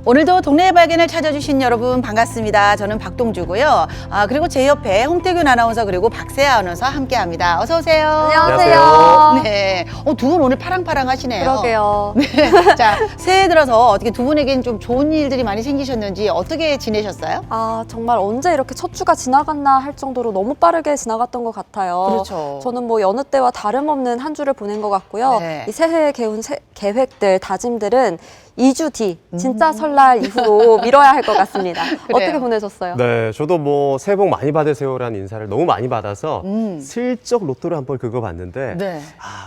오늘도 동네 발견을 찾아주신 여러분 반갑습니다. 저는 박동주고요. 그리고 제 옆에 홍태균 아나운서 그리고 박세아 아나운서 함께합니다. 어서 오세요. 안녕하세요. 네, 두 분 오늘 파랑파랑하시네요. 그러게요. 네. 자, 새해 들어서 어떻게 두 분에겐 좀 좋은 일들이 많이 생기셨는지 어떻게 지내셨어요? 정말 언제 이렇게 첫 주가 지나갔나 할 정도로 너무 빠르게 지나갔던 것 같아요. 그렇죠. 저는 뭐 여느 때와 다름없는 한 주를 보낸 것 같고요. 네. 이 새해에 개운 계획들, 다짐들은 2주 뒤 진짜 설날 이후로 미뤄야 할 것 같습니다. 어떻게 보내셨어요? 네, 저도 뭐 새해 복 많이 받으세요라는 인사를 너무 많이 받아서 슬쩍 로또를 한번 긁어봤는데 네.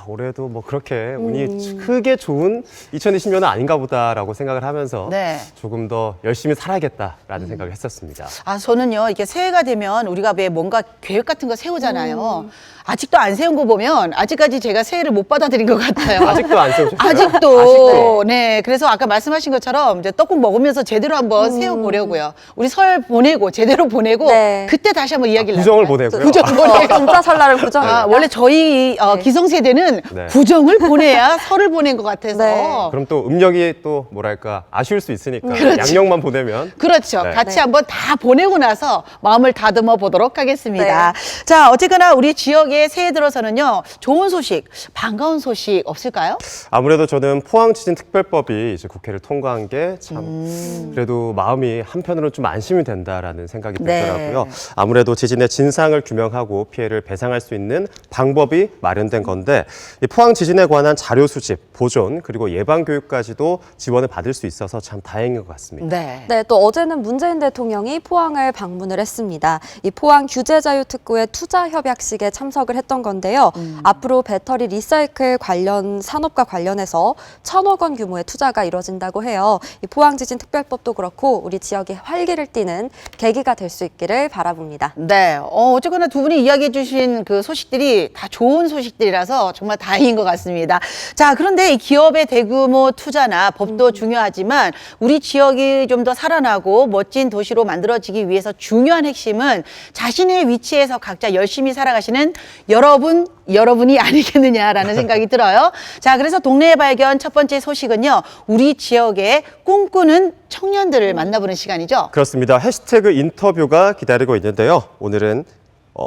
올해도 뭐 그렇게 운이 크게 좋은 2020년은 아닌가 보다라고 생각을 하면서 네. 조금 더 열심히 살아야겠다라는 생각을 했었습니다. 저는요, 이게 새해가 되면 우리가 왜 뭔가 계획 같은 거 세우잖아요. 아직도 안 세운 거 보면 아직까지 제가 새해를 못 받아들인 것 같아요. 아직도 안 세우셨어요? 아직도. 네. 그래서 아까 말씀하신 것처럼 이제 떡국 먹으면서 제대로 한번 세워보려고요. 우리 설 보내고, 제대로 보내고, 네. 그때 다시 한번 이야기를 구정을 나눠봐요. 보내고요. 구정 보내고. 진짜 설날을 구정합니다. 원래 저희 기성세대는 네. 구정을 보내야 설을 보낸 것 같아서. 네. 그럼 또 음력이 또 뭐랄까 아쉬울 수 있으니까 그렇죠. 양력만 보내면 그렇죠. 네. 같이 네. 한번 다 보내고 나서 마음을 다듬어 보도록 하겠습니다. 자, 어쨌거나 우리 지역에 새해 들어서는요, 좋은 소식, 반가운 소식 없을까요? 아무래도 저는 포항지진특별법이 이제 국회를 통과한 게 참 그래도 마음이 한편으로는 좀 안심이 된다라는 생각이 네. 들더라고요. 아무래도 지진의 진상을 규명하고 피해를 배상할 수 있는 방법이 마련된 건데 이 포항 지진에 관한 자료 수집, 보존 그리고 예방 교육까지도 지원을 받을 수 있어서 참 다행인 것 같습니다. 네. 네, 또 어제는 문재인 대통령이 포항을 방문을 했습니다. 이 포항 규제자유특구의 투자협약식에 참석을 했던 건데요. 앞으로 배터리 리사이클 관련 산업과 관련해서 1,000억 원 규모의 투자가 이뤄진다고 해요. 이 포항지진특별법도 그렇고 우리 지역에 활기를 띠는 계기가 될 수 있기를 바라봅니다. 네. 어쨌거나 두 분이 이야기해 주신 그 소식들이 다 좋은 소식들이라서 정말 다행인 것 같습니다. 자, 그런데 이 기업의 대규모 투자나 법도 중요하지만 우리 지역이 좀 더 살아나고 멋진 도시로 만들어지기 위해서 중요한 핵심은 자신의 위치에서 각자 열심히 살아가시는 여러분이 아니겠느냐라는 생각이 들어요. 자, 그래서 동네 발견 첫 번째 소식은요, 우리 지역의 꿈꾸는 청년들을 만나보는 시간이죠. 그렇습니다. 해시태그 인터뷰가 기다리고 있는데요. 오늘은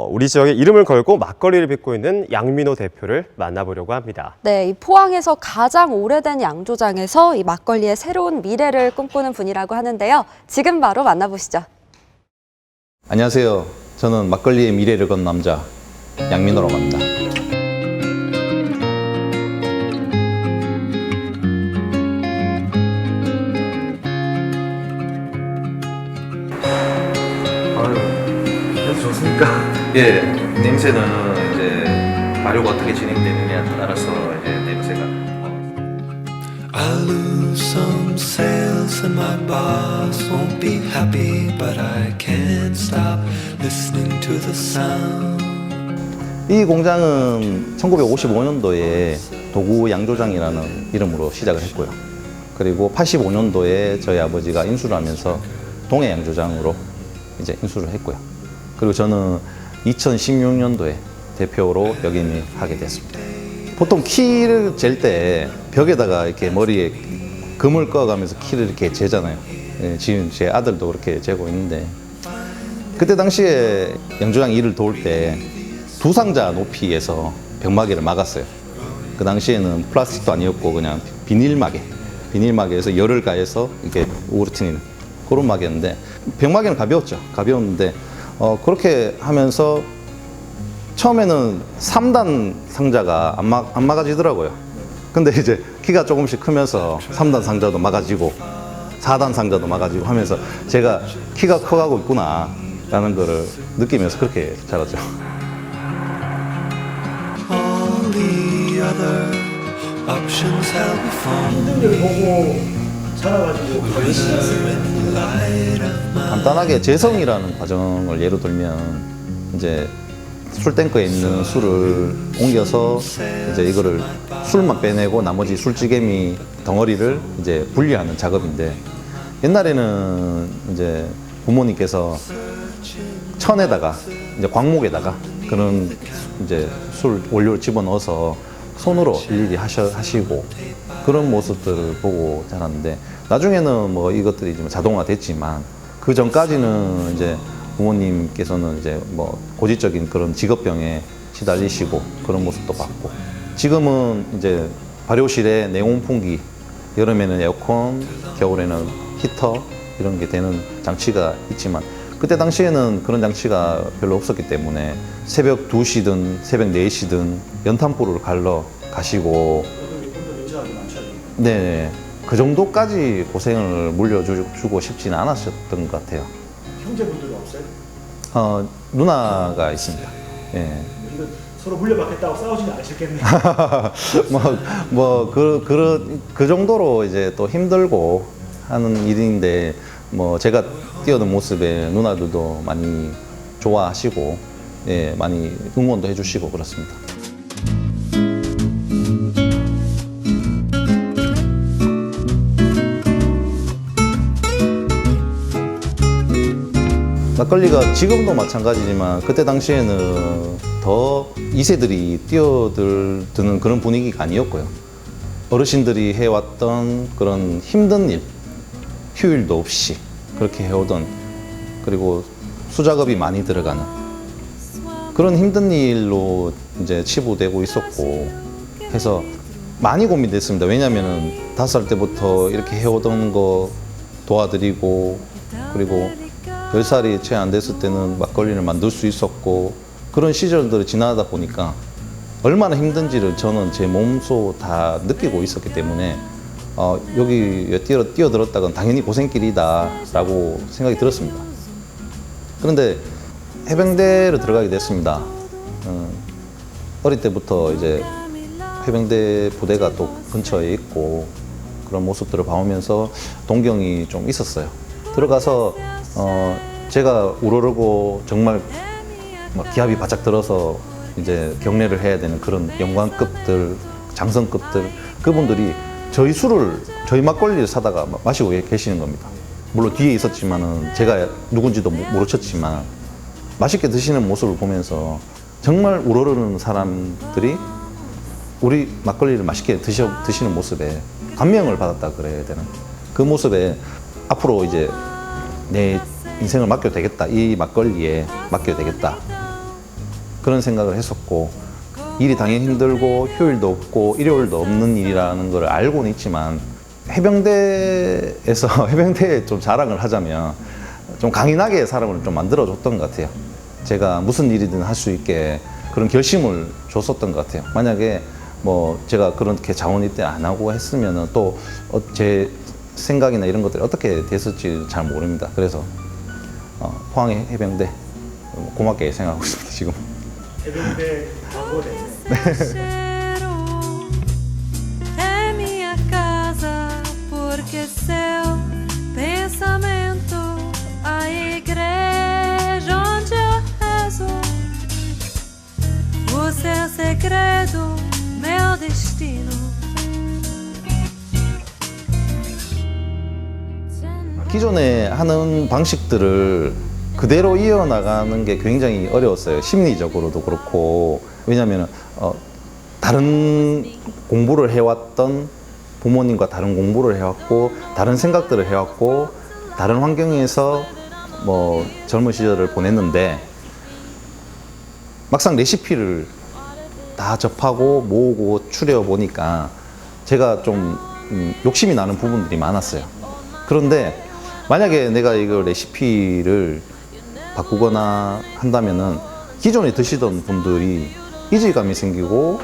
우리 지역의 이름을 걸고 막걸리를 빚고 있는 양민호 대표를 만나보려고 합니다. 네, 이 포항에서 가장 오래된 양조장에서 이 막걸리의 새로운 미래를 꿈꾸는 분이라고 하는데요. 지금 바로 만나보시죠. 안녕하세요. 저는 막걸리의 미래를 건 남자 양민호라고 합니다. 아유, 좋습니까? 예, 냄새는 이제 발효가 어떻게 진행되느냐에 따라서 이제 냄새가. I lose some sales and my boss won't be happy, but I can't stop listening to the sound. 이 공장은 1955년도에 도구 양조장이라는 이름으로 시작을 했고요. 그리고 85년도에 저희 아버지가 인수를 하면서 동해 양조장으로 이제 인수를 했고요. 그리고 저는 2016년도에 대표로 역임하게 됐습니다. 보통 키를 잴 때 벽에다가 이렇게 머리에 금을 꺼가면서 키를 이렇게 재잖아요. 예, 지금 제 아들도 그렇게 재고 있는데 그때 당시에 양조장 일을 도울 때 2상자 높이에서 벽마개를 막았어요. 그 당시에는 플라스틱도 아니었고 그냥 비닐마개에서 열을 가해서 이렇게 우르트니는 그런 마개였는데 벽마개는 가벼웠죠. 가벼웠는데 그렇게 하면서 처음에는 3단 상자가 안 막아지더라고요. 근데 이제 키가 조금씩 크면서 3단 상자도 막아지고 4단 상자도 막아지고 하면서 제가 키가 커가고 있구나 라는 거를 느끼면서 그렇게 자랐죠. All the other options held before me. 간단하게 재성이라는 과정을 예로 들면 이제 술탱크에 있는 술을 옮겨서 이제 이거를 술만 빼내고 나머지 술찌개미 덩어리를 이제 분리하는 작업인데 옛날에는 이제 부모님께서 천에다가 이제 광목에다가 그런 이제 술 원료를 집어넣어서 손으로 일일이 하시고 그런 모습들을 보고 자랐는데 나중에는 뭐 이것들이 좀 자동화됐지만 그 전까지는 이제 부모님께서는 이제 뭐 고질적인 그런 직업병에 시달리시고 그런 모습도 봤고 지금은 이제 발효실에 냉온풍기 여름에는 에어컨 겨울에는 히터 이런 게 되는 장치가 있지만 그때 당시에는 그런 장치가 별로 없었기 때문에 새벽 2시든 새벽 4시든 연탄불을 갈러 가시고 네, 그 정도까지 고생을 물려주고 싶지는 않았었던 것 같아요. 형제분들은 없어요? 누나가 있습니다. 예. 이거 서로 물려받겠다고 싸우지는 않으셨겠네요. 그 정도로 이제 또 힘들고 하는 일인데, 뭐 제가 뛰어든 모습에 누나들도 많이 좋아하시고, 예, 많이 응원도 해주시고 그렇습니다. 막걸리가 지금도 마찬가지지만 그때 당시에는 더 2세들이 뛰어드는 그런 분위기가 아니었고요. 어르신들이 해왔던 그런 힘든 일, 휴일도 없이 그렇게 해오던, 그리고 수작업이 많이 들어가는 그런 힘든 일로 이제 치부되고 있었고 해서 많이 고민됐습니다. 왜냐면은 5살 때부터 이렇게 해오던 거 도와드리고, 그리고 10살이 채 안 됐을 때는 막걸리를 만들 수 있었고, 그런 시절들을 지나다 보니까 얼마나 힘든지를 저는 제 몸소 다 느끼고 있었기 때문에 여기에 뛰어들었다간 당연히 고생길이다 라고 생각이 들었습니다. 그런데 해병대를 들어가게 됐습니다. 어릴 때부터 이제 해병대 부대가 또 근처에 있고 그런 모습들을 봐오면서 동경이 좀 있었어요. 들어가서 제가 우러르고 정말 막 기합이 바짝 들어서 이제 경례를 해야 되는 그런 영관급들, 장성급들, 그분들이 저희 막걸리를 사다가 마시고 계시는 겁니다. 물론 뒤에 있었지만은 제가 누군지도 모르셨지만 맛있게 드시는 모습을 보면서 정말 우러르는 사람들이 우리 막걸리를 맛있게 드시는 모습에 감명을 받았다 그래야 되는, 그 모습에 앞으로 이제 내 인생을 맡겨도 되겠다, 이 막걸리에 맡겨도 되겠다, 그런 생각을 했었고, 일이 당연히 힘들고 휴일도 없고 일요일도 없는 일이라는 걸 알고는 있지만 해병대에서 해병대에 좀 자랑을 하자면 좀 강인하게 사람을 좀 만들어줬던 것 같아요. 제가 무슨 일이든 할 수 있게 그런 결심을 줬었던 것 같아요. 만약에 뭐 제가 그렇게 자원 입대 안 하고 했으면은 또 제 생각이나 이런 것들이 어떻게 됐을지 잘 모릅니다. 그래서 포항의 해병대 고맙게 생각하고 있습니다, 지금. 해병대 광고네. É minha casa, porque seu pensamento, a igreja onde eu rezo, o seu segredo, meu destino. 기존에 하는 방식들을 그대로 이어나가는 게 굉장히 어려웠어요. 심리적으로도 그렇고. 왜냐하면 다른 공부를 해왔던 부모님과 다른 공부를 해왔고, 다른 생각들을 해왔고, 다른 환경에서 뭐 젊은 시절을 보냈는데 막상 레시피를 다 접하고 모으고 추려보니까 제가 좀 욕심이 나는 부분들이 많았어요. 그런데 만약에 내가 이거 레시피를 바꾸거나 한다면은 기존에 드시던 분들이 이질감이 생기고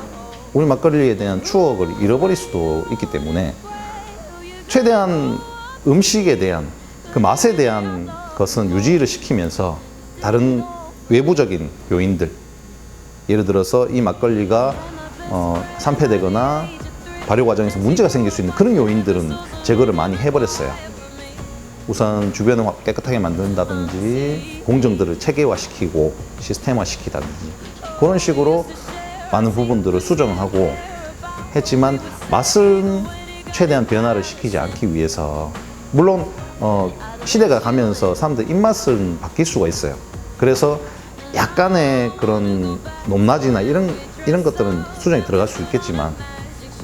우리 막걸리에 대한 추억을 잃어버릴 수도 있기 때문에 최대한 음식에 대한 그 맛에 대한 것은 유지를 시키면서 다른 외부적인 요인들, 예를 들어서 이 막걸리가 산패되거나 발효 과정에서 문제가 생길 수 있는 그런 요인들은 제거를 많이 해버렸어요. 우선 주변을 깨끗하게 만든다든지 공정들을 체계화시키고 시스템화시키다든지 그런 식으로 많은 부분들을 수정하고 했지만 맛은 최대한 변화를 시키지 않기 위해서, 물론 시대가 가면서 사람들 입맛은 바뀔 수가 있어요. 그래서 약간의 그런 높낮이나 이런 것들은 수정이 들어갈 수 있겠지만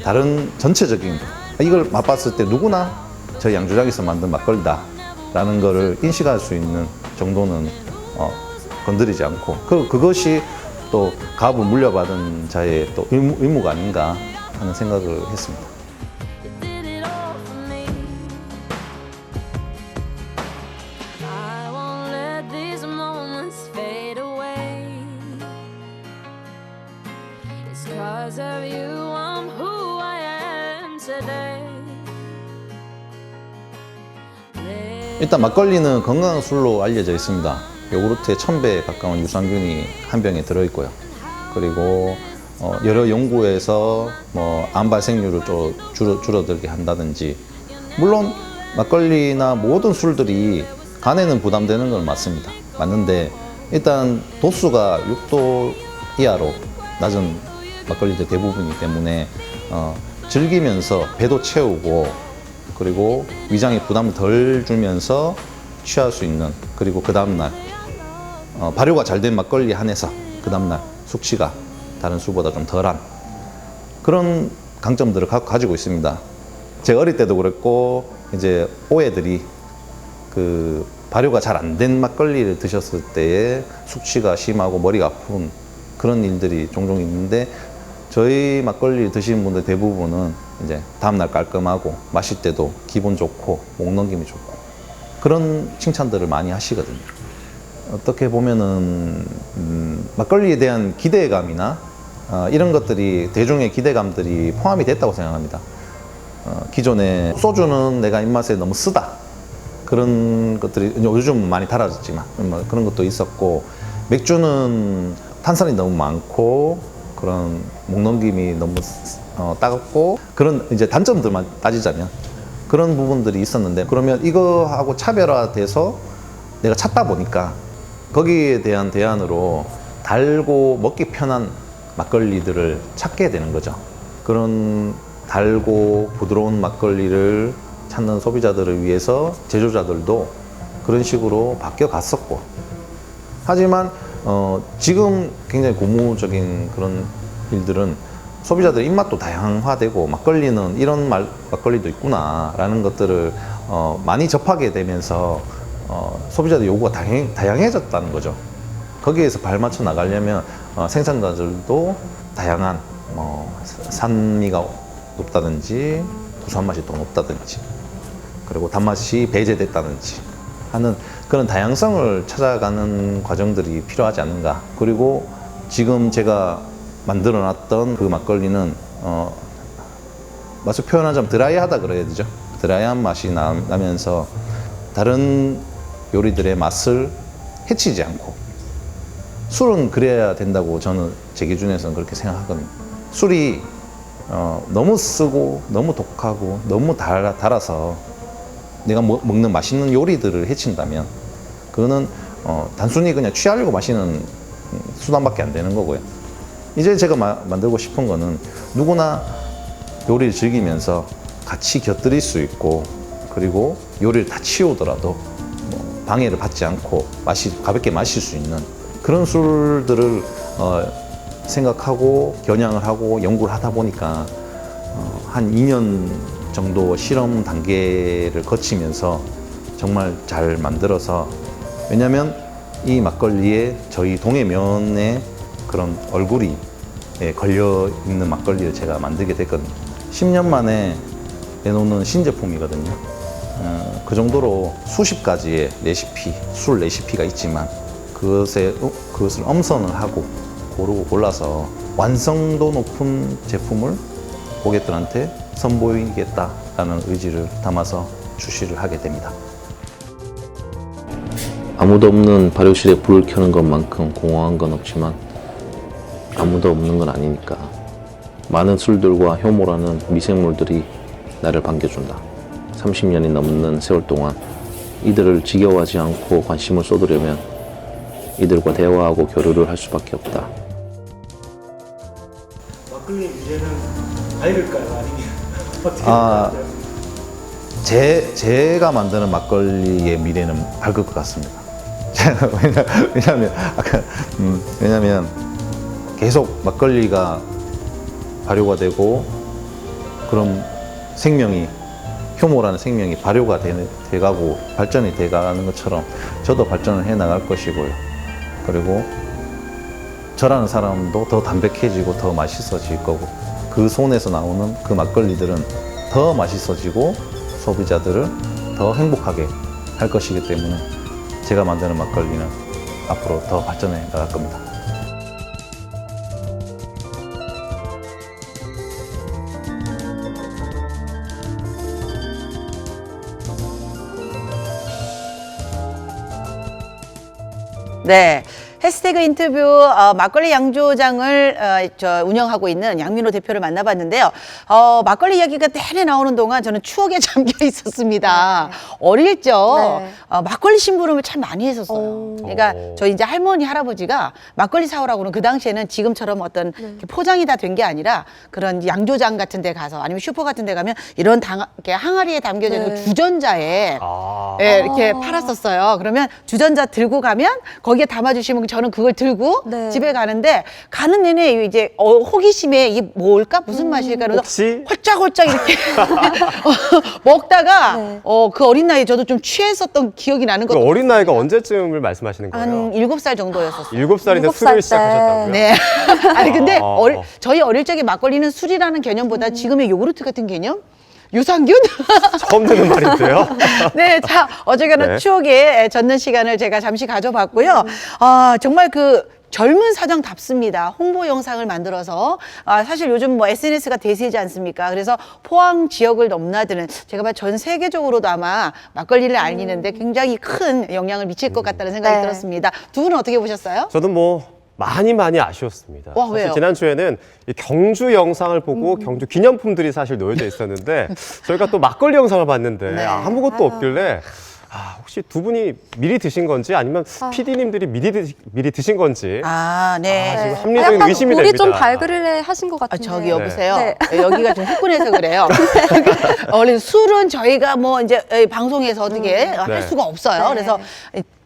다른 전체적인 이걸 맛봤을 때 누구나 저 양조장에서 만든 막걸리다 라는 거를 인식할 수 있는 정도는 건드리지 않고 그것이 또 가업을 물려받은 자의 또 의무가 아닌가 하는 생각을 했습니다. did it all for me. I won't let these moments fade away. It's 'cause of you I'm who I am today. 일단 막걸리는 건강한 술로 알려져 있습니다. 요구르트에 1000배에 가까운 유산균이 한 병에 들어있고요. 그리고 여러 연구에서 뭐 암 발생률을 좀 줄어들게 한다든지, 물론 막걸리나 모든 술들이 간에는 부담되는 건 맞습니다. 맞는데 일단 도수가 6도 이하로 낮은 막걸리들 대부분이기 때문에 즐기면서 배도 채우고 그리고 위장에 부담을 덜 주면서 취할 수 있는, 그리고 그 다음날 발효가 잘 된 막걸리 한해서 그 다음날 숙취가 다른 술보다 좀 덜한 그런 강점들을 가지고 있습니다. 제가 어릴 때도 그랬고 이제 오해들이 그 발효가 잘 안 된 막걸리를 드셨을 때에 숙취가 심하고 머리가 아픈 그런 일들이 종종 있는데, 저희 막걸리 드시는 분들 대부분은 이제 다음날 깔끔하고 마실 때도 기분 좋고 목 넘김이 좋고 그런 칭찬들을 많이 하시거든요. 어떻게 보면은 막걸리에 대한 기대감이나 이런 것들이, 대중의 기대감들이 포함이 됐다고 생각합니다. 기존에 소주는 내가 입맛에 너무 쓰다 그런 것들이 요즘 많이 달아졌지만 그런 것도 있었고, 맥주는 탄산이 너무 많고 그런 목 넘김이 너무 따갑고 그런 이제 단점들만 따지자면 그런 부분들이 있었는데, 그러면 이거하고 차별화돼서 내가 찾다 보니까 거기에 대한 대안으로 달고 먹기 편한 막걸리들을 찾게 되는 거죠. 그런 달고 부드러운 막걸리를 찾는 소비자들을 위해서 제조자들도 그런 식으로 바뀌어 갔었고, 하지만 지금 굉장히 고무적인 그런 일들은 소비자들의 입맛도 다양화되고 막걸리는 이런 막걸리도 있구나라는 것들을 많이 접하게 되면서 소비자들 요구가 다양해졌다는 거죠. 거기에서 발맞춰 나가려면 생산자들도 다양한 산미가 높다든지 구수한 맛이 더 높다든지 그리고 단맛이 배제됐다든지 하는 그런 다양성을 찾아가는 과정들이 필요하지 않은가. 그리고 지금 제가 만들어 놨던 그 막걸리는 맛을 표현하자면 드라이하다 그래야 되죠. 드라이한 맛이 나면서 다른 요리들의 맛을 해치지 않고, 술은 그래야 된다고 저는 제 기준에서는 그렇게 생각하거든요. 술이 너무 쓰고 너무 독하고 너무 달아서 내가 먹는 맛있는 요리들을 해친다면 그거는 단순히 그냥 취하려고 마시는 수단밖에 안 되는 거고요. 이제 제가 만들고 싶은 거는 누구나 요리를 즐기면서 같이 곁들일 수 있고, 그리고 요리를 다 치우더라도 방해를 받지 않고 가볍게 마실 수 있는 그런 술들을 생각하고 겨냥을 하고 연구를 하다 보니까 한 2년 정도 실험 단계를 거치면서 정말 잘 만들어서, 왜냐면 이 막걸리에 저희 동해면에 그런 얼굴이 걸려 있는 막걸리를 제가 만들게 됐거든요. 10년 만에 내놓는 신제품이거든요. 그 정도로 수십 가지의 레시피, 술 레시피가 있지만 그것을 엄선을 하고 고르고 골라서 완성도 높은 제품을 고객들한테 선보이겠다라는 의지를 담아서 출시를 하게 됩니다. 아무도 없는 발효실에 불을 켜는 것만큼 공허한 건 없지만 아무도 없는 건 아니니까 많은 술들과 효모라는 미생물들이 나를 반겨준다. 30년이 넘는 세월 동안 이들을 지겨워하지 않고 관심을 쏟으려면 이들과 대화하고 교류를 할 수밖에 없다. 막걸리 미래는 밝을까요? 아니면 어떻게 아, 될까요? 제가 만드는 막걸리의 미래는 밝을 것 같습니다. 왜냐면 계속 막걸리가 발효가 되고 그럼 생명이 효모라는 생명이 발효가 돼가고 발전이 돼가는 것처럼 저도 발전을 해 나갈 것이고요. 그리고 저라는 사람도 더 담백해지고 더 맛있어질 거고 그 손에서 나오는 그 막걸리들은 더 맛있어지고 소비자들을 더 행복하게 할 것이기 때문에 제가 만드는 막걸리는 앞으로 더 발전해 나갈 겁니다. 네. 해시태그 인터뷰 막걸리 양조장을 운영하고 있는 양민호 대표를 만나봤는데요. 막걸리 이야기가 내내 나오는 동안 저는 추억에 잠겨 있었습니다. 어릴 적 네. 막걸리 심부름을 참 많이 했었어요. 그러니까 저희 이제 할머니 할아버지가 막걸리 사오라고는 그 당시에는 지금처럼 어떤 이렇게 포장이 다 된 게 아니라 그런 양조장 같은 데 가서 아니면 슈퍼 같은 데 가면 이런 이렇게 항아리에 담겨져 있는 네. 주전자에 예, 이렇게 팔았었어요. 그러면 주전자 들고 가면 거기에 담아주시면 저는 그걸 들고 네. 집에 가는데 가는 내내 이제 호기심에 이게 뭘까 무슨 맛일까 그래서 혹시? 홀짝홀짝 이렇게 먹다가 네. 그 어린 나이에 저도 좀 취했었던 기억이 나는 그 것도 어린 나이가 언제쯤을 말씀하시는 거예요? 한 7살 정도였었어요. 7살인데 일곱 술을 살 때. 시작하셨다고요? 네. 아니 근데 아. 저희 어릴 적에 막걸리는 술이라는 개념보다 지금의 요구르트 같은 개념? 유산균? 처음 듣는 말인데요. 네, 자, 어쨌거나 네. 추억에 젖는 시간을 제가 잠시 가져봤고요. 정말 그 젊은 사장답습니다. 홍보 영상을 만들어서 사실 요즘 뭐 SNS가 대세지 않습니까? 그래서 포항 지역을 넘나드는 제가 봐 전 세계적으로도 아마 막걸리를 알리는데 굉장히 큰 영향을 미칠 것 같다는 생각이 네. 들었습니다. 두 분은 어떻게 보셨어요? 저는 뭐 많이 아쉬웠습니다. 와, 사실 왜요? 지난주에는 이 경주 영상을 보고 경주 기념품들이 사실 놓여져 있었는데 저희가 또 막걸리 영상을 봤는데 네. 아무것도 없길래 혹시 두 분이 미리 드신 건지 아니면 PD님들이 미리 드신 건지 네. 지금 합리적인 약간 의심이 우리 됩니다. 좀 발그레 하신 것 같은데. 저기 여보세요. 네. 여기가 좀 후끈해서 그래요. 원래 술은 저희가 뭐 이제 방송에서 어떻게 할 네. 수가 없어요. 네. 그래서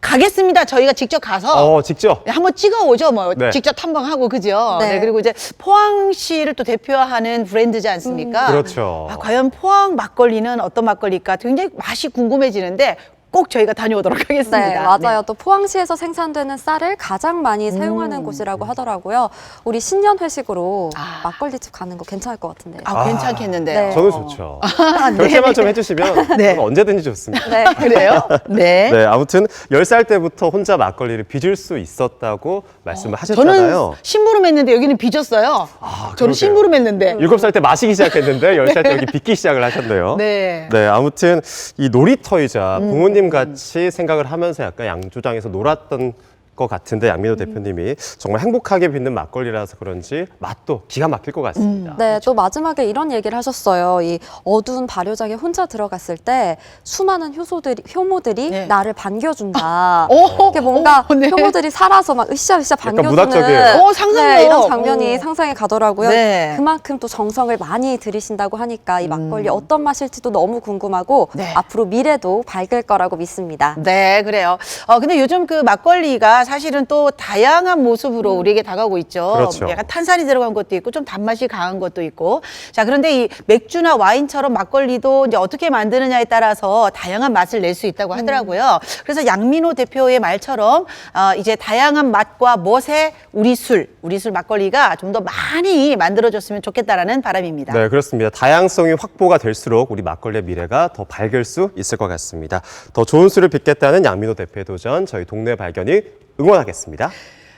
가겠습니다. 저희가 직접 가서 직접. 한번 찍어오죠. 뭐 네. 직접 탐방하고 그죠. 네. 그리고 이제 포항시를 또 대표하는 브랜드지 않습니까? 그렇죠. 과연 포항 막걸리는 어떤 막걸리일까 굉장히 맛이 궁금해지는데 꼭 저희가 다녀오도록 하겠습니다. 네, 맞아요. 또 포항시에서 생산되는 쌀을 가장 많이 사용하는 곳이라고 하더라고요. 우리 신년 회식으로 막걸리집 가는 거 괜찮을 것 같은데요. 괜찮겠는데요. 네. 저는 좋죠. 결제만 좀 해주시면 네. 저는 언제든지 좋습니다. 네. 그래요? 네. 네, 아무튼 10살 때부터 혼자 막걸리를 빚을 수 있었다고 말씀을 저는 하셨잖아요. 심부름했는데 여기는 빚었어요. 저는 그러게요. 심부름했는데. 7살 때 마시기 시작했는데 10살 때 여기 빚기 시작을 하셨네요. 네. 네, 아무튼 이 놀이터이자 부모님 같이 생각을 하면서 약간 양조장에서 놀았던 것 같은데 양민호 대표님이 정말 행복하게 빚는 막걸리라서 그런지 맛도 기가 막힐 것 같습니다. 네, 또 마지막에 이런 얘기를 하셨어요. 이 어두운 발효장에 혼자 들어갔을 때 수많은 효모들이 네. 나를 반겨준다. 오, 이렇게 뭔가 오, 네. 효모들이 살아서 막 으쌰으쌰 반겨주는 문학적이에요. 상상력. 네, 이런 장면이 상상이 가더라고요. 네. 그만큼 또 정성을 많이 들이신다고 하니까 이 막걸리 어떤 맛일지도 너무 궁금하고 네. 앞으로 미래도 밝을 거라고 믿습니다. 네, 그래요. 근데 요즘 그 막걸리가 사실은 또 다양한 모습으로 우리에게 다가오고 있죠. 그렇죠. 약간 탄산이 들어간 것도 있고 좀 단맛이 강한 것도 있고. 자, 그런데 이 맥주나 와인처럼 막걸리도 이제 어떻게 만드느냐에 따라서 다양한 맛을 낼 수 있다고 하더라고요. 그래서 양민호 대표의 말처럼 이제 다양한 맛과 멋의 우리 술 막걸리가 좀 더 많이 만들어졌으면 좋겠다라는 바람입니다. 네, 그렇습니다. 다양성이 확보가 될수록 우리 막걸리의 미래가 더 밝을 수 있을 것 같습니다. 더 좋은 술을 빚겠다는 양민호 대표의 도전, 저희 동네 발견이 응원하겠습니다.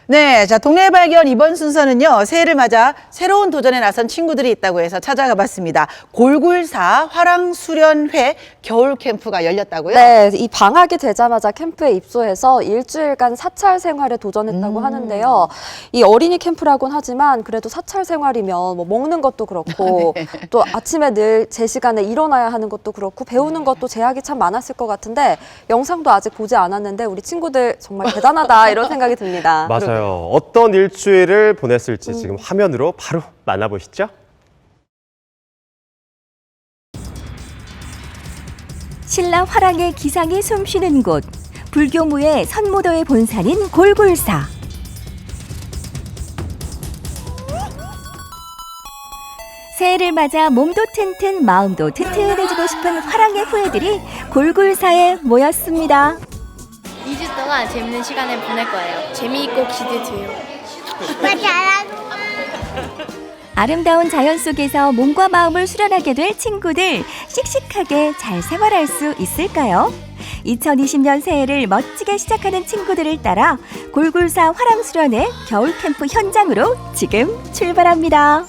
네, 자, 동네 발견 이번 순서는요, 새해를 맞아 새로운 도전에 나선 친구들이 있다고 해서 찾아가 봤습니다. 골굴사 화랑수련회 겨울 캠프가 열렸다고요? 네, 이 방학이 되자마자 캠프에 입소해서 일주일간 사찰 생활에 도전했다고 하는데요. 이 어린이 캠프라고는 하지만 그래도 사찰 생활이면 뭐 먹는 것도 그렇고 또 아침에 늘 제 시간에 일어나야 하는 것도 그렇고 배우는 것도 제약이 참 많았을 것 같은데 영상도 아직 보지 않았는데 우리 친구들 정말 대단하다 이런 생각이 듭니다. 맞아요. 어떤 일주일을 보냈을지 지금 화면으로 바로 만나보시죠. 신라 화랑의 기상이 숨쉬는 곳 불교무의 선무도의 본산인 골골사. 새해를 맞아 몸도 튼튼 마음도 튼튼해지고 싶은 화랑의 후예들이 골골사에 모였습니다. 2주 동안 재밌는 시간을 보낼 거예요. 재미있고 기대돼요. 아름다운 자연 속에서 몸과 마음을 수련하게 될 친구들, 씩씩하게 잘 생활할 수 있을까요? 2020년 새해를 멋지게 시작하는 친구들을 따라 골골사 화랑수련회 겨울 캠프 현장으로 지금 출발합니다.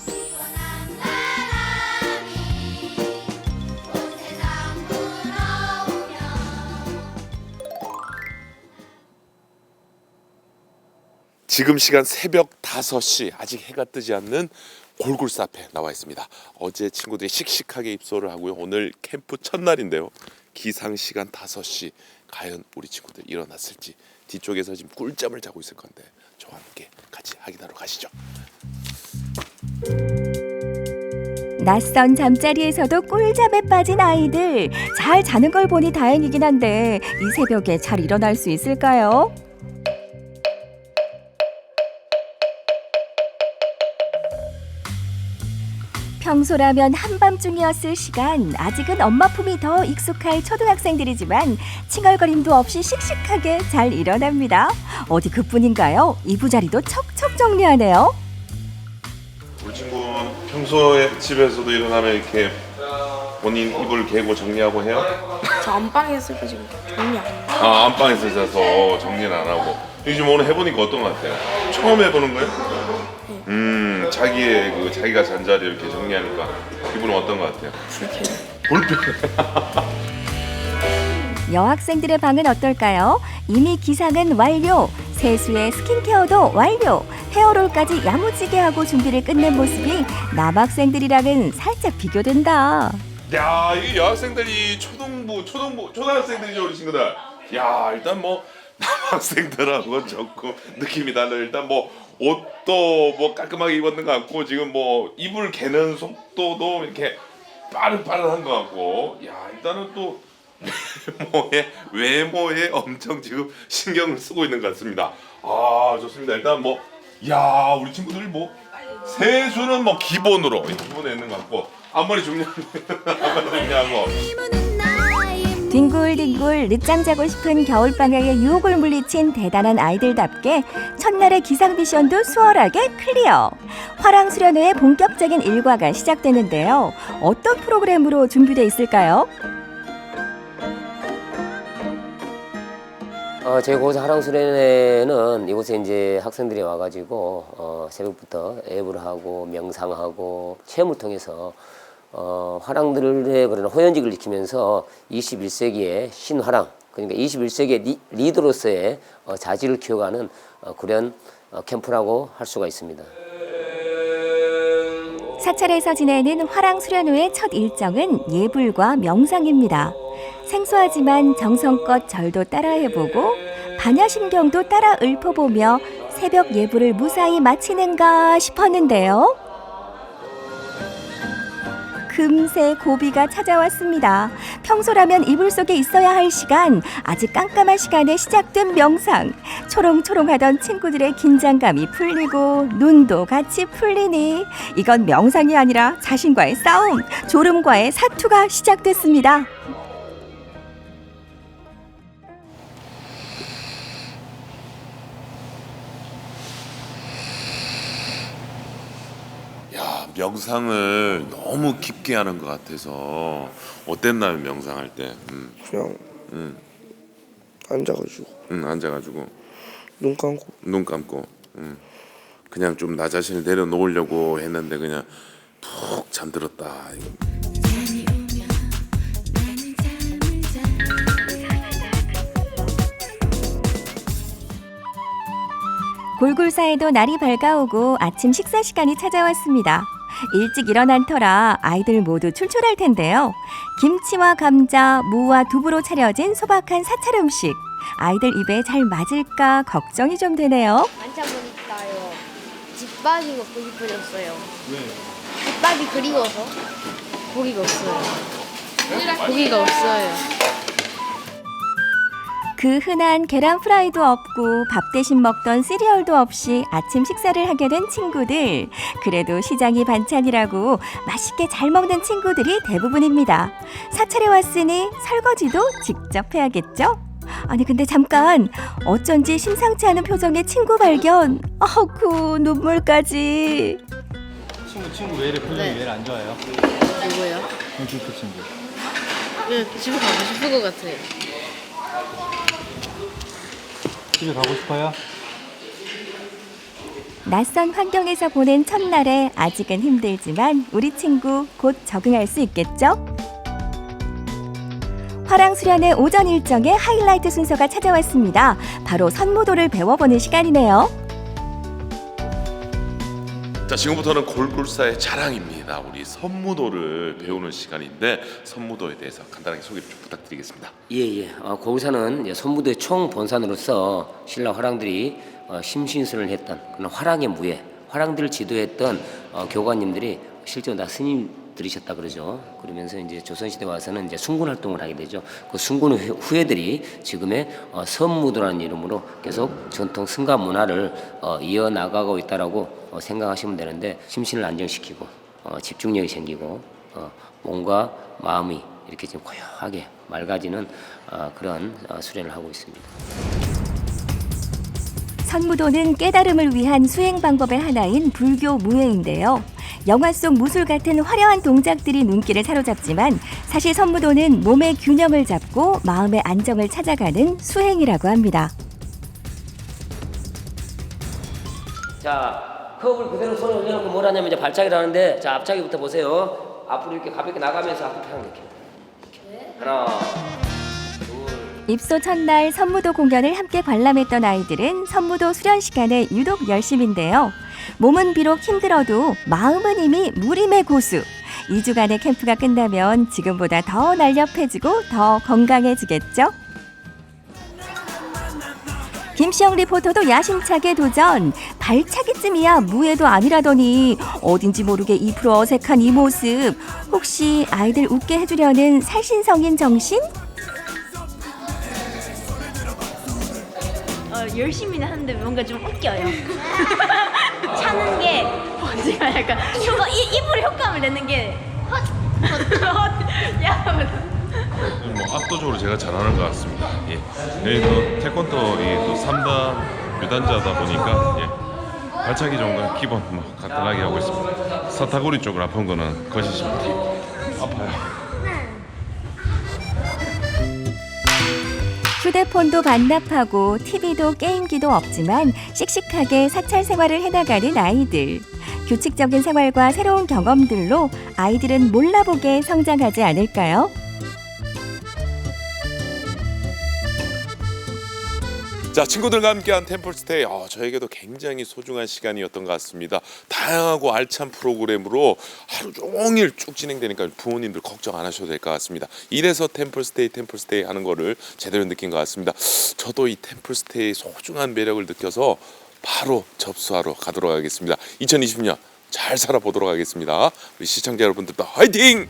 지금 시간 새벽 5시 아직 해가 뜨지 않는 골골사 앞에 나와 있습니다. 어제 친구들이 씩씩하게 입소를 하고요. 오늘 캠프 첫날인데요. 기상 시간 5시 과연 우리 친구들 일어났을지 뒤쪽에서 지금 꿀잠을 자고 있을 건데 저와 함께 같이 확인하러 가시죠. 낯선 잠자리에서도 꿀잠에 빠진 아이들. 잘 자는 걸 보니 다행이긴 한데 이 새벽에 잘 일어날 수 있을까요? 평소라면 한밤중이었을 시간, 아직은 엄마 품이 더 익숙할 초등학생들이지만 칭얼거림도 없이 씩씩하게 잘 일어납니다. 어디 그뿐인가요? 이부자리도 척척 정리하네요. 우리 친구는 평소에 집에서도 일어나면 이렇게 본인 이불 개고 정리하고 해요? 저 안방에서 지금 정리 안 해요. 아, 안방에서 자서 정리는 안 하고. 요즘 오늘 해보니까 어떤 것 같아요? 처음 해보는 거예요? 자기가 잔 자리 이렇게 정리하니까 기분은 어떤 것 같아요? 불편해. 여학생들의 방은 어떨까요? 이미 기상은 완료, 세수에 스킨케어도 완료, 헤어롤까지 야무지게 하고 준비를 끝낸 모습이 남학생들이랑은 살짝 비교된다. 야, 이 여학생들이 초등학생들이죠, 우리 친구들. 야, 일단 뭐 남학생들하고 조금 느낌이 달라. 일단 뭐 옷도 뭐 깔끔하게 입었는 것 같고 지금 뭐 이불 개는 속도도 이렇게 빠른한 것 같고. 야, 일단은 또 외모에 엄청 지금 신경을 쓰고 있는 것 같습니다. 아, 좋습니다. 일단 뭐 야, 우리 친구들이 뭐 세수는 뭐 기본으로 기본에 있는 것 같고 앞머리 중요하고 뒹굴뒹굴 늦잠 자고 싶은 겨울방학의 유혹을 물리친 대단한 아이들답게 첫날의 기상 미션도 수월하게 클리어. 화랑수련회의 본격적인 일과가 시작되는데요. 어떤 프로그램으로 준비되어 있을까요? 저희 고사 화랑수련회는 이곳에 이제 학생들이 와가지고 새벽부터 앱을 하고 명상하고 체험을 통해서 화랑들의 그런 호연직을 지키면서 21세기의 신화랑, 그러니까 21세기의 리더로서의 자질을 키워가는 그런 캠프라고 할 수가 있습니다. 사찰에서 지내는 화랑수련회의 첫 일정은 예불과 명상입니다. 생소하지만 정성껏 절도 따라해보고 반야심경도 따라 읊어보며 새벽 예불을 무사히 마치는가 싶었는데요. 금세 고비가 찾아왔습니다. 평소라면 이불 속에 있어야 할 시간, 아직 깜깜한 시간에 시작된 명상. 초롱초롱하던 친구들의 긴장감이 풀리고 눈도 같이 풀리니 이건 명상이 아니라 자신과의 싸움, 졸음과의 사투가 시작됐습니다. 야, 명상을 너무 깊게 하는 것 같아서 어땠나요, 명상할 때? 그냥 앉아가지고 앉아가지고 눈 감고 그냥 좀 나 자신을 내려놓으려고 했는데 그냥 푹 잠들었다. 골골사에도 날이 밝아오고 아침 식사 시간이 찾아왔습니다. 일찍 일어난 터라 아이들 모두 출출할 텐데요. 김치와 감자, 무와 두부로 차려진 소박한 사찰 음식. 아이들 입에 잘 맞을까 걱정이 좀 되네요. 앉아보니까요. 집밥이 먹고 싶어졌어요. 집밥이 그리워서 고기가 없어요. 고기가 없어요. 그 흔한 계란 프라이도 없고 밥 대신 먹던 시리얼도 없이 아침 식사를 하게 된 친구들. 그래도 시장이 반찬이라고 맛있게 잘 먹는 친구들이 대부분입니다. 사찰에 왔으니 설거지도 직접 해야겠죠? 아니 근데 잠깐, 어쩐지 심상치 않은 표정의 친구 발견. 아구, 눈물까지. 친구 왜 이래 표정이 왜 이래 안 좋아요? 누구요? 그 친구. 집에 가고 싶은 것 같아요. 집에 가고 싶어요? 낯선 환경에서 보낸 첫날에 아직은 힘들지만 우리 친구 곧 적응할 수 있겠죠? 화랑 수련의 오전 일정에 하이라이트 순서가 찾아왔습니다. 바로 선무도를 배워보는 시간이네요. 자, 지금부터는 골골사의 자랑입니다. 우리 선무도를 배우는 시간인데 선무도에 대해서 간단하게 소개를 좀 부탁드리겠습니다. 예. 고구사는 선무도의 총본산으로서 신라 화랑들이 심신술을 했던 그런 화랑의 무예, 화랑들을 지도했던 교관님들이 실제로 다 스님들이셨다 그러죠. 그러면서 이제 조선시대 와서는 이제 순군 활동을 하게 되죠. 그 순군 후예들이 지금의 선무도라는 이름으로 계속 전통 승가 문화를 이어나가고 있다라고 생각하시면 되는데, 심신을 안정시키고 집중력이 생기고 몸과 마음이 이렇게 좀 고요하게 맑아지는 그런 수련을 하고 있습니다. 선무도는 깨달음을 위한 수행 방법의 하나인 불교 무예인데요. 영화 속 무술 같은 화려한 동작들이 눈길을 사로잡지만 사실 선무도는 몸의 균형을 잡고 마음의 안정을 찾아가는 수행이라고 합니다. 자, 컵을 그대로 손에 올려놓고 뭘 하냐면 이제 발차기를 하는데, 자, 앞차기부터 보세요. 앞으로 이렇게 가볍게 나가면서 앞으로 펴는 느낌. 하나. 입소 첫날 선무도 공연을 함께 관람했던 아이들은 선무도 수련 시간에 유독 열심인데요. 몸은 비록 힘들어도 마음은 이미 무림의 고수. 2주간의 캠프가 끝나면 지금보다 더 날렵해지고 더 건강해지겠죠? 김시영 리포터도 야심차게 도전. 발차기쯤이야 무예도 아니라더니 어딘지 모르게 2% 어색한 이 모습. 혹시 아이들 웃게 해주려는 살신성인 정신? 열심히는 하는데 뭔가 좀 웃겨요. 차는 게 제가 약간 입으로 효과음을 내는 게 뭐 압도적으로 제가 잘하는 것 같습니다. 예. 여기 또 태권도 또 3단 유단자다 보니까 발차기 정도 기본 간단하게 하고 있습니다. 사타구리 쪽을 아픈 거는 거짓입니다. 아파요. 휴대폰도 반납하고 TV도 게임기도 없지만 씩씩하게 사찰 생활을 해나가는 아이들. 규칙적인 생활과 새로운 경험들로 아이들은 몰라보게 성장하지 않을까요? 자, 친구들과 함께한 템플스테이, 저에게도 굉장히 소중한 시간이었던 것 같습니다. 다양하고 알찬 프로그램으로 하루 종일 쭉 진행되니까 부모님들 걱정 안 하셔도 될 것 같습니다. 이래서 템플스테이 하는 거를 제대로 느낀 것 같습니다. 저도 이 템플스테이의 소중한 매력을 느껴서 바로 접수하러 가도록 하겠습니다. 2020년 잘 살아보도록 하겠습니다. 우리 시청자 여러분들도 화이팅!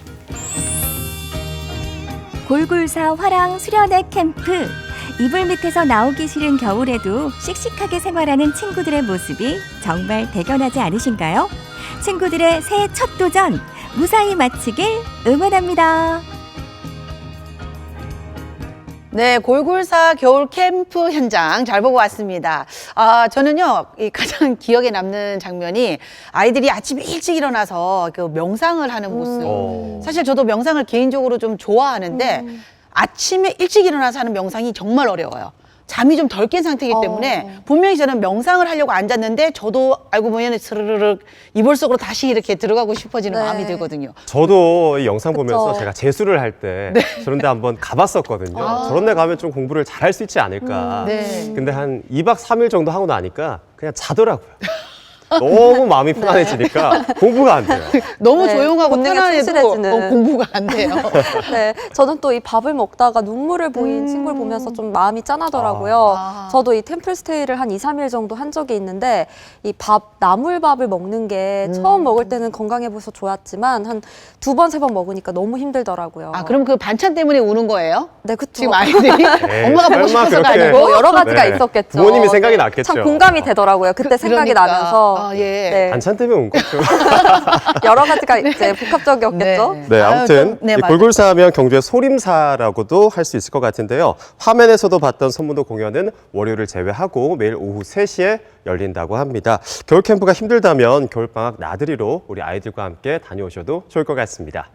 골골사 화랑 수련회 캠프. 이불 밑에서 나오기 싫은 겨울에도 씩씩하게 생활하는 친구들의 모습이 정말 대견하지 않으신가요? 친구들의 새해 첫 도전 무사히 마치길 응원합니다. 네, 골골사 겨울 캠프 현장 잘 보고 왔습니다. 저는요, 가장 기억에 남는 장면이 아이들이 아침 일찍 일어나서 그 명상을 하는 모습. 사실 저도 명상을 개인적으로 좀 좋아하는데 아침에 일찍 일어나서 하는 명상이 정말 어려워요. 잠이 좀 덜 깬 상태이기 때문에 분명히 저는 명상을 하려고 앉았는데 저도 알고 보면 스르르륵 이불 속으로 다시 이렇게 들어가고 싶어지는 마음이 들거든요. 저도 이 영상 보면서 제가 재수를 할 때 저런 데 한번 가봤었거든요. 저런 데 가면 좀 공부를 잘할 수 있지 않을까. 근데 한 2박 3일 정도 하고 나니까 그냥 자더라고요. 너무 마음이 편안해지니까 공부가 안 돼요. 너무 네, 조용하고 본능에 편안해도 충실해지는. 공부가 안 돼요. 네, 저는 또 이 밥을 먹다가 눈물을 보인 친구를 보면서 좀 마음이 짠하더라고요. 저도 이 템플스테이를 한 2, 3일 정도 한 적이 있는데 이 나물밥을 먹는 게 처음 먹을 때는 건강해 보여서 좋았지만 한 2번, 3번 먹으니까 너무 힘들더라고요. 아, 그럼 그 반찬 때문에 우는 거예요? 네, 그쵸. 지금 아이들이 에이, 엄마가 보고 설마 싶어서가 그렇게. 아니고 여러 가지가 네. 있었겠죠. 부모님이 생각이 네. 났겠죠. 참 공감이 되더라고요. 그때 생각이 그러니까. 나면서. 아, 예. 네. 반찬 때문에 온 거죠. 여러 가지가 이제 복합적이었겠죠. 네, 아무튼 네, 이 맞아요. 골골사하면 경주의 소림사라고도 할 수 있을 것 같은데요. 화면에서도 봤던 선문도 공연은 월요일을 제외하고 매일 오후 3시에 열린다고 합니다. 겨울 캠프가 힘들다면 겨울방학 나들이로 우리 아이들과 함께 다녀오셔도 좋을 것 같습니다.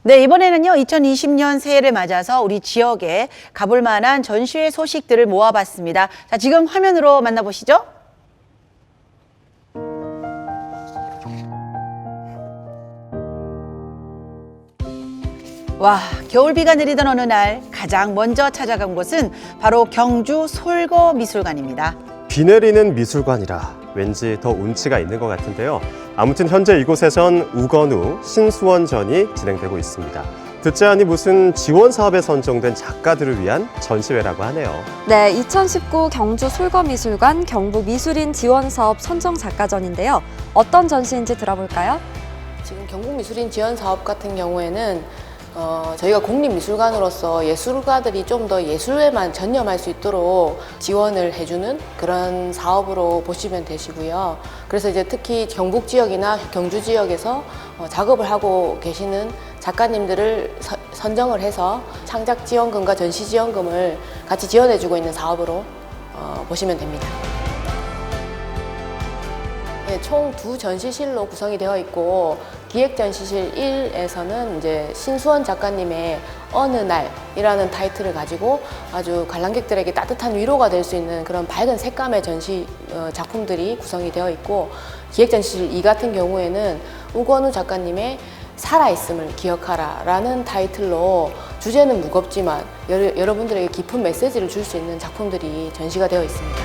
네, 이번에는요, 2020년 새해를 맞아서 우리 지역에 가볼 만한 전시회 소식들을 모아봤습니다. 자, 지금 화면으로 만나보시죠. 와, 겨울비가 내리던 어느 날 가장 먼저 찾아간 곳은 바로 경주 솔거미술관입니다. 비 내리는 미술관이라 왠지 더 운치가 있는 것 같은데요. 아무튼 현재 이곳에선 우건우 신수원전이 진행되고 있습니다. 듣지 않니 무슨 지원 사업에 선정된 작가들을 위한 전시회라고 하네요. 네, 2019 경주 솔거미술관 경북미술인 지원사업 선정작가전인데요. 어떤 전시인지 들어볼까요? 지금 경북미술인 지원사업 같은 경우에는 저희가 국립미술관으로서 예술가들이 좀 더 예술에만 전념할 수 있도록 지원을 해주는 그런 사업으로 보시면 되시고요. 그래서 이제 특히 경북 지역이나 경주 지역에서 작업을 하고 계시는 작가님들을 선정을 해서 창작 지원금과 전시 지원금을 같이 지원해주고 있는 사업으로 보시면 됩니다. 네, 총 2전시실로 구성이 되어 있고 기획전시실 1에서는 이제 신수원 작가님의 어느 날이라는 타이틀을 가지고 아주 관람객들에게 따뜻한 위로가 될 수 있는 그런 밝은 색감의 전시 작품들이 구성이 되어 있고 기획전시실 2 같은 경우에는 우건우 작가님의 살아있음을 기억하라 라는 타이틀로 주제는 무겁지만 여러분들에게 깊은 메시지를 줄 수 있는 작품들이 전시가 되어 있습니다.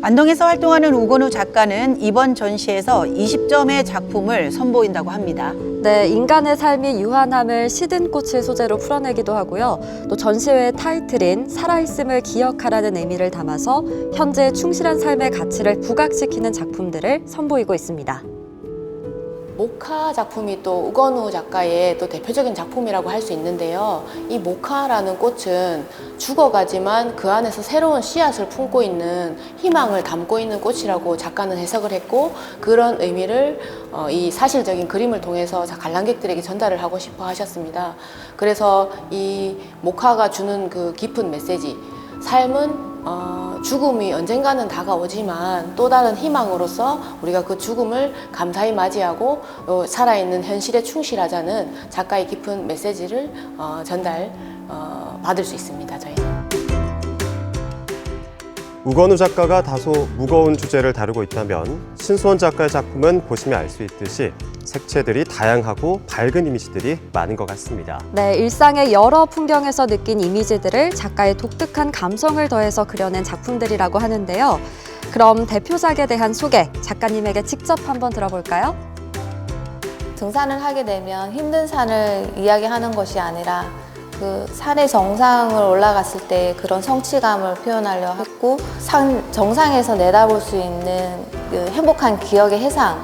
안동에서 활동하는 우건우 작가는 이번 전시에서 20점의 작품을 선보인다고 합니다. 네, 인간의 삶이 유한함을 시든 꽃을 소재로 풀어내기도 하고요. 또 전시회의 타이틀인 살아있음을 기억하라는 의미를 담아서 현재 충실한 삶의 가치를 부각시키는 작품들을 선보이고 있습니다. 모카 작품이 또 우건우 작가의 또 대표적인 작품이라고 할 수 있는데요. 이 모카라는 꽃은 죽어가지만 그 안에서 새로운 씨앗을 품고 있는 희망을 담고 있는 꽃이라고 작가는 해석을 했고 그런 의미를 이 사실적인 그림을 통해서 관람객들에게 전달을 하고 싶어 하셨습니다. 그래서 이 모카가 주는 그 깊은 메시지, 삶은 죽음이 언젠가는 다가오지만 또 다른 희망으로서 우리가 그 죽음을 감사히 맞이하고 살아있는 현실에 충실하자는 작가의 깊은 메시지를 받을 수 있습니다. 저희는. 우건우 작가가 다소 무거운 주제를 다루고 있다면 신수원 작가의 작품은 보시면 알 수 있듯이 색채들이 다양하고 밝은 이미지들이 많은 것 같습니다. 네, 일상의 여러 풍경에서 느낀 이미지들을 작가의 독특한 감성을 더해서 그려낸 작품들이라고 하는데요. 그럼 대표작에 대한 소개, 작가님에게 직접 한번 들어볼까요? 등산을 하게 되면 힘든 산을 이야기하는 것이 아니라 그 산의 정상을 올라갔을 때 그런 성취감을 표현하려 했고 산 정상에서 내다볼 수 있는 그 행복한 기억의 해상,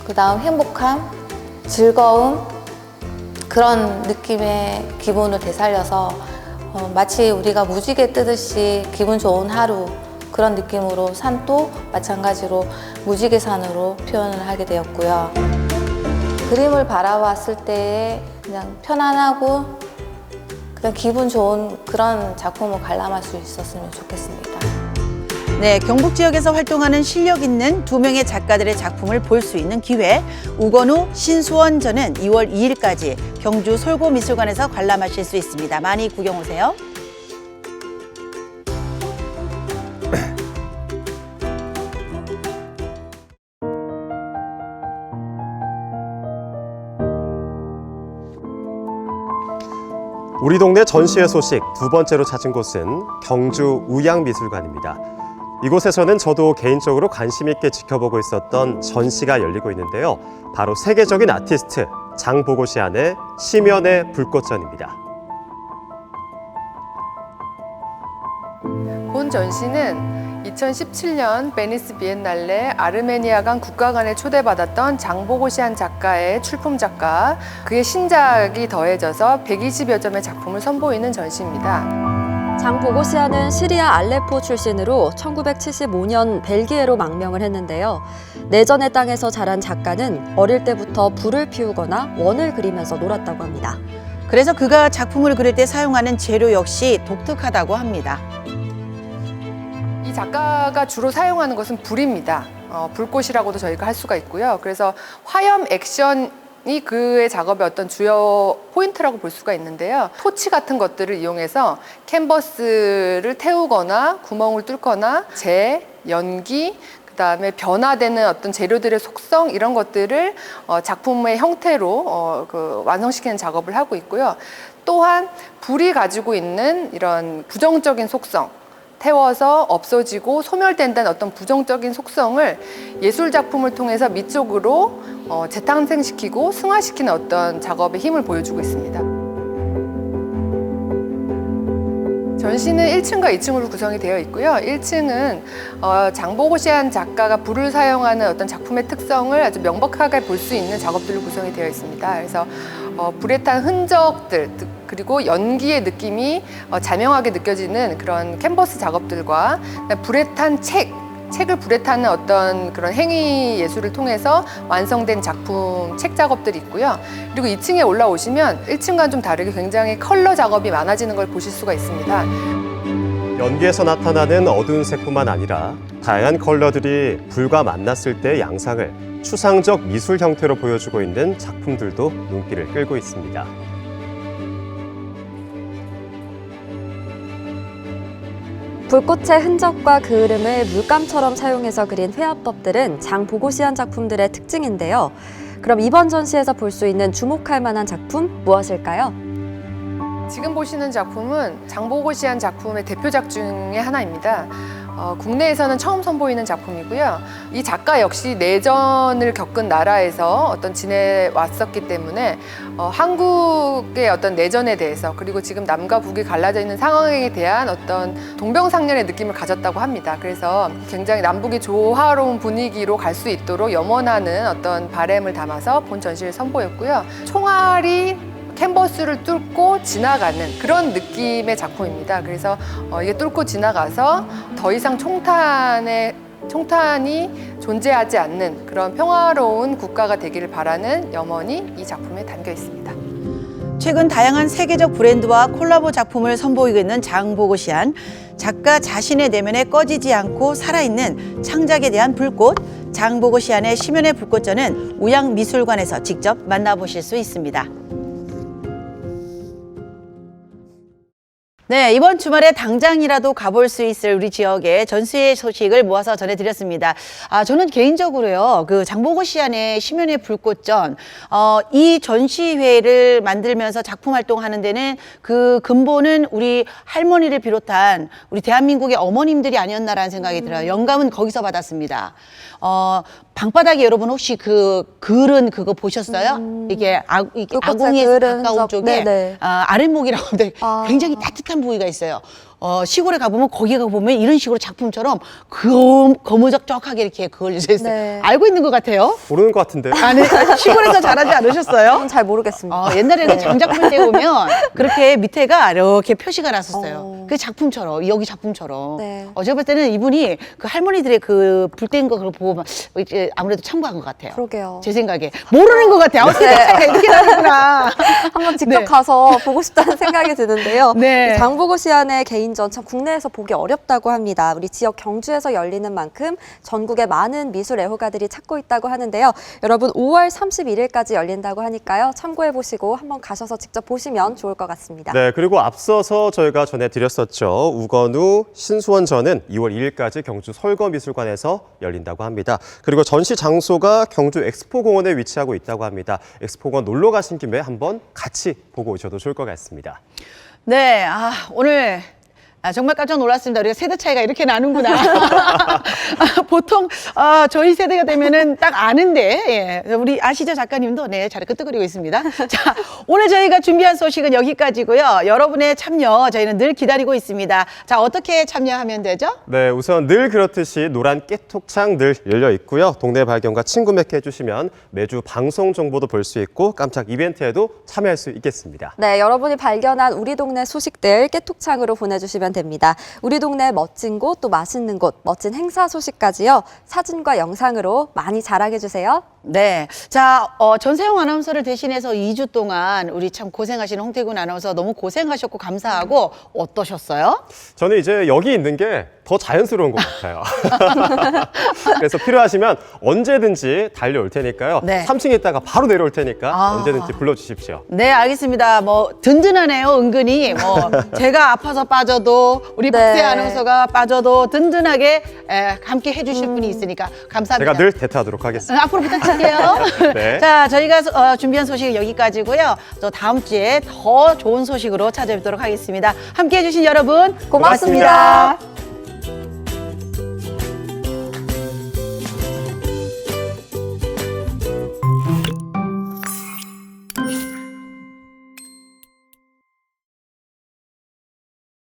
그 다음 행복함, 즐거움 그런 느낌의 기분을 되살려서 마치 우리가 무지개 뜨듯이 기분 좋은 하루 그런 느낌으로 산도 마찬가지로 무지개산으로 표현을 하게 되었고요. 그림을 바라봤을 때 그냥 편안하고 그냥 기분 좋은 그런 작품을 관람할 수 있었으면 좋겠습니다. 네, 경북 지역에서 활동하는 실력 있는 2명의 작가들의 작품을 볼 수 있는 기회, 우건우 신수원전은 2월 2일까지 경주 솔고미술관에서 관람하실 수 있습니다. 많이 구경 오세요. 우리 동네 전시회 소식 두 번째로 찾은 곳은 경주 우양미술관입니다. 이곳에서는 저도 개인적으로 관심 있게 지켜보고 있었던 전시가 열리고 있는데요. 바로 세계적인 아티스트 장보고시안의 심연의 불꽃전입니다. 본 전시는 2017년 베니스 비엔날레 아르메니아관 국가관에 초대받았던 장보고시안 작가의 출품 작가, 그의 신작이 더해져서 120여 점의 작품을 선보이는 전시입니다. 장보고시안은 시리아 알레포 출신으로 1975년 벨기에로 망명을 했는데요. 내전의 땅에서 자란 작가는 어릴 때부터 불을 피우거나 원을 그리면서 놀았다고 합니다. 그래서 그가 작품을 그릴 때 사용하는 재료 역시 독특하다고 합니다. 이 작가가 주로 사용하는 것은 불입니다. 불꽃이라고도 저희가 할 수가 있고요. 그래서 화염 액션이 그의 작업의 어떤 주요 포인트라고 볼 수가 있는데요. 토치 같은 것들을 이용해서 캔버스를 태우거나 구멍을 뚫거나 재, 연기, 그다음에 변화되는 어떤 재료들의 속성 이런 것들을 작품의 형태로 완성시키는 작업을 하고 있고요. 또한 불이 가지고 있는 이런 부정적인 속성, 태워서 없어지고 소멸된다는 어떤 부정적인 속성을 예술 작품을 통해서 미적으로 재탄생시키고 승화시키는 어떤 작업의 힘을 보여주고 있습니다. 전시는 1층과 2층으로 구성이 되어 있고요. 1층은 장보고시안 작가가 불을 사용하는 어떤 작품의 특성을 아주 명백하게 볼 수 있는 작업들로 구성이 되어 있습니다. 그래서 불에 탄 흔적들 그리고 연기의 느낌이 자명하게 느껴지는 그런 캔버스 작업들과 불에 탄 책을 불에 타는 어떤 그런 행위 예술을 통해서 완성된 작품 책 작업들이 있고요. 그리고 2층에 올라오시면 1층과는 좀 다르게 굉장히 컬러 작업이 많아지는 걸 보실 수가 있습니다. 연기에서 나타나는 어두운 색뿐만 아니라 다양한 컬러들이 불과 만났을 때의 양상을 추상적 미술 형태로 보여주고 있는 작품들도 눈길을 끌고 있습니다. 불꽃의 흔적과 그 흐름을 물감처럼 사용해서 그린 회화법들은 장보고시안 작품들의 특징인데요. 그럼 이번 전시에서 볼 수 있는 주목할 만한 작품 무엇일까요? 지금 보시는 작품은 장보고시안 작품의 대표작 중에 하나입니다. 국내에서는 처음 선보이는 작품이고요. 이 작가 역시 내전을 겪은 나라에서 지내왔었기 때문에 한국의 어떤 내전에 대해서 그리고 지금 남과 북이 갈라져 있는 상황에 대한 어떤 동병상련의 느낌을 가졌다고 합니다. 그래서 굉장히 남북이 조화로운 분위기로 갈 수 있도록 염원하는 어떤 바람을 담아서 본 전시를 선보였고요. 총알이 캔버스를 뚫고 지나가는 그런 느낌의 작품입니다. 그래서 이게 뚫고 지나가서 더 이상 총탄이 존재하지 않는 그런 평화로운 국가가 되기를 바라는 염원이 이 작품에 담겨 있습니다. 최근 다양한 세계적 브랜드와 콜라보 작품을 선보이고 있는 장보고시안. 작가 자신의 내면에 꺼지지 않고 살아있는 창작에 대한 불꽃. 장보고시안의 심연의 불꽃전은 우양미술관에서 직접 만나보실 수 있습니다. 네, 이번 주말에 당장이라도 가볼 수 있을 우리 지역의 전시회 소식을 모아서 전해드렸습니다. 저는 개인적으로요, 그 장보고시안의 심연의 불꽃전, 이 전시회를 만들면서 작품 활동하는 데는 그 근본은 우리 할머니를 비롯한 우리 대한민국의 어머님들이 아니었나라는 생각이 들어요. 영감은 거기서 받았습니다. 방바닥에 여러분 혹시 그 글은 그거 보셨어요? 이게 아궁이에서 가까운 쪽에 아랫목이라고 하는데 굉장히 따뜻한 부위가 있어요. 시골에 가보면 거기 가보면 이런 식으로 작품처럼 거무적적하게 이렇게 그을려져 있어요. 네. 알고 있는 것 같아요. 모르는 것 같은데. 아니, 시골에서 자라지 않으셨어요? 잘 모르겠습니다. 옛날에는 장작불 때 오면 그렇게 밑에가 이렇게 표시가 났었어요. 그 작품처럼, 여기 작품처럼. 네. 제가 볼 때는 이분이 그 할머니들의 그 불 뗀 거 그걸 보고 이제 아무래도 참고한 것 같아요. 그러게요. 제 생각에. 모르는 것 같아요. 생각이 이렇게 나는구나. 한번 직접 가서 보고 싶다는 생각이 드는데요. 네. 장보고시안의 개인 개인전 참 국내에서 보기 어렵다고 합니다. 우리 지역 경주에서 열리는 만큼 전국의 많은 미술 애호가들이 찾고 있다고 하는데요. 여러분 5월 31일까지 열린다고 하니까요. 참고해보시고 한번 가셔서 직접 보시면 좋을 것 같습니다. 네, 그리고 앞서서 저희가 전해드렸었죠. 우건우 신수원전은 2월 2일까지 경주 설거미술관에서 열린다고 합니다. 그리고 전시 장소가 경주 엑스포공원에 위치하고 있다고 합니다. 엑스포공원 놀러 가신 김에 한번 같이 보고 오셔도 좋을 것 같습니다. 네, 오늘 정말 깜짝 놀랐습니다. 우리가 세대 차이가 이렇게 나는구나. 보통 저희 세대가 되면은 딱 아는데, 예, 우리 아시죠 작가님도 네, 잘 끄떡거리고 있습니다. 자, 오늘 저희가 준비한 소식은 여기까지고요. 여러분의 참여 저희는 늘 기다리고 있습니다. 자, 어떻게 참여하면 되죠? 네, 우선 늘 그렇듯이 노란 깨톡창 늘 열려 있고요. 동네 발견과 친구 맺기 해주시면 매주 방송 정보도 볼 수 있고 깜짝 이벤트에도 참여할 수 있겠습니다. 네, 여러분이 발견한 우리 동네 소식들 깨톡창으로 보내주시면 됩니다. 우리 동네 멋진 곳, 또 맛있는 곳, 멋진 행사 소식까지요. 사진과 영상으로 많이 자랑해주세요. 네. 자, 전세영 아나운서를 대신해서 2주 동안 우리 참 고생하시는 홍태균 아나운서 너무 고생하셨고 감사하고 어떠셨어요? 저는 이제 여기 있는 게 더 자연스러운 것 같아요. 그래서 필요하시면 언제든지 달려올 테니까요. 네. 3층에 있다가 바로 내려올 테니까 언제든지 불러주십시오. 네, 알겠습니다. 뭐 든든하네요, 은근히. 뭐 제가 아파서 빠져도 우리 박세 아나운서가 빠져도 든든하게 함께 해주실 분이 있으니까 감사합니다. 제가 늘 대타하도록 하겠습니다. 앞으로 부탁드릴게요. 네. 자, 저희가 준비한 소식은 여기까지고요. 또 다음 주에 더 좋은 소식으로 찾아뵙도록 하겠습니다. 함께해 주신 여러분 고맙습니다.